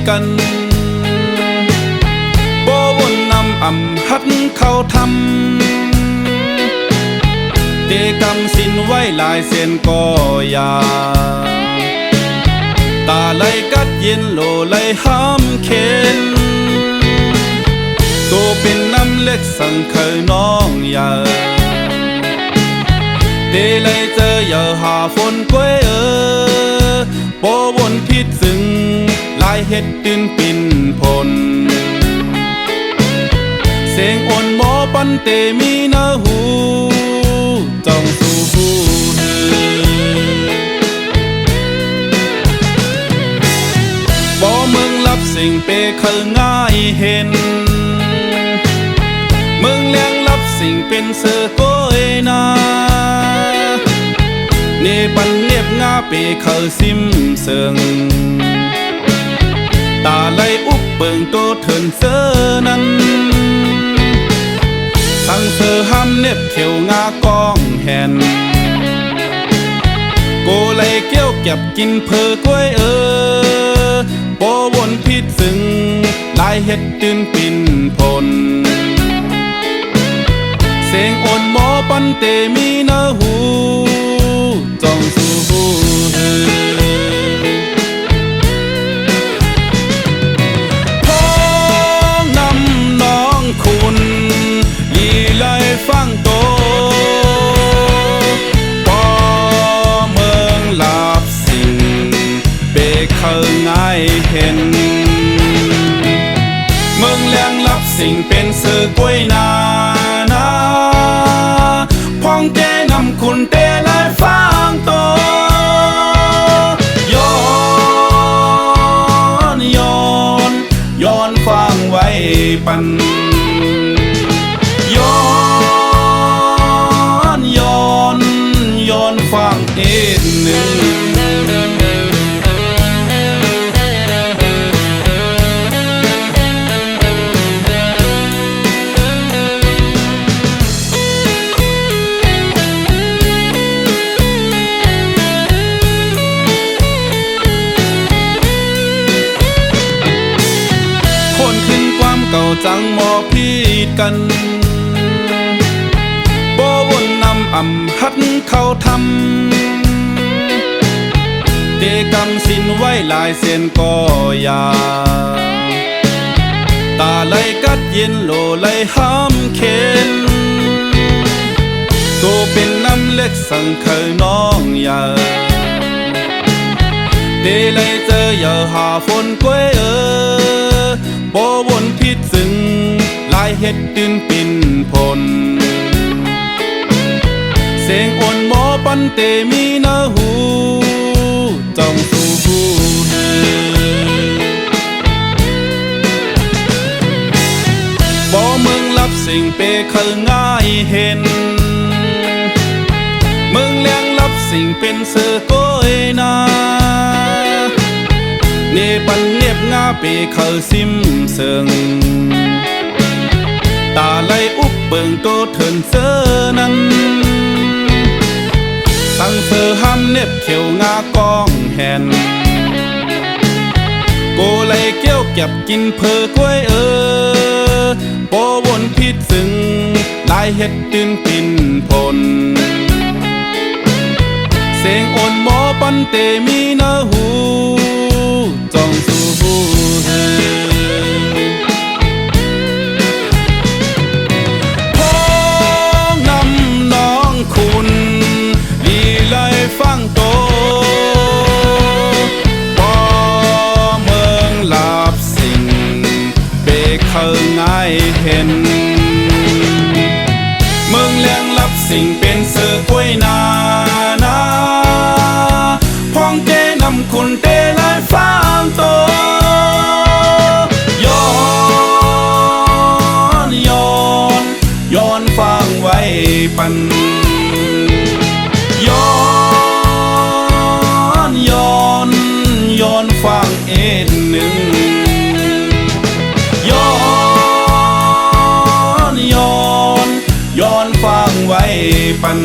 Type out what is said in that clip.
กันบ่วนนำอ่ำฮัดเข้าทำเตกำสินไว้หลายเส้นก็ยาตาไหลกัดเย็นโลไหลห้ามเข็นตัวเป็นน้ำเล็กสั่งเคยน้องยาเตไหลเจออย่าหาฝนกล้วยโปวนพิษซึ่งลายเห็ดตื่นปิ่นพลเสียงอ่อนหมอปันเตมีเนื้อหูจ้องสู่หูบ่เมืองลับสิ่งเปเคยง่ายเห็นเมืองเลี้ยงลับสิ่งเป็นเสือก้อยนาเนปันเนียบงาเปเคยซิมเสิงตาไหลอุบเบิ่งโตเถินเสือนั้นสั่งเสือห้ำเน็บเขียวงากองแห่นโกไหลเกี้ยวเก็บกินเพอกล้วยโปวนพิษซึ่งลายเห็ดตื่นปิ่นพลเสียงอ่อนหมอปันเตมีเนื้อหูจ้องสู่หูพ้องนำน้องคุณยี่ไลฟังโตป่อเมืองลาบสิ่งเบเคยง่ายเห็นเมืองเลี้ยงลับสิ่งเป็นเสือกล้วยนาพ้องเตนำคุณเตไลฟังโตย้อนฟังไว้ปันย้อนฟังเอ็ดหนึ่งเก่าจังหมอพีดกันบ่วนนำอ่ำฮัดเข้าทำเตกำสินไว้หลายเส้นก็ยาตาไหลกัดเย็นโลไหลห้ามเข็นตัวเป็นน้ำเล็กสั่งเคยน้องยาเตไหลเจออย่าหาฝนกล้วยบ่วนพิษซึ่งลายเห็ดตื่นปิ่นพลเสียงอ่อนหมอปันเตมีเนื้อหูจ้องสู่หูบ่เมืองลับสิ่งเปเคยง่ายเห็นเมืองเลี้ยงลับสิ่งเป็นเสือก้อยนาเนปันเนียบงาเปเคยซิมเสิงตาไหลอุบเบิ่งโตเถินเสือนั้นสั่งเสือห้ำเน็บเขียวงากองแห่นโกไหลเกี้ยวเก็บกินเพอกล้วยโปวนพิษซึ่งลายเห็ดตื่นปิ่นพลเสียงอ่อนหมอปันเตมีเนื้อหูจ้องสู่หูพ้องนำน้องคุณลีไลฟังโตป่อเมืองลาบสิ่งเบเคยง่ายเห็นเมืองเลี้ยงลับสิ่งเป็นเสือกล้วยนาพ้องเตนำคุณเตไลฟังโตย้อนฟังไว้ปันย้อนฟังเอ็ดหนึ่งย้อนฟังไว้ปัน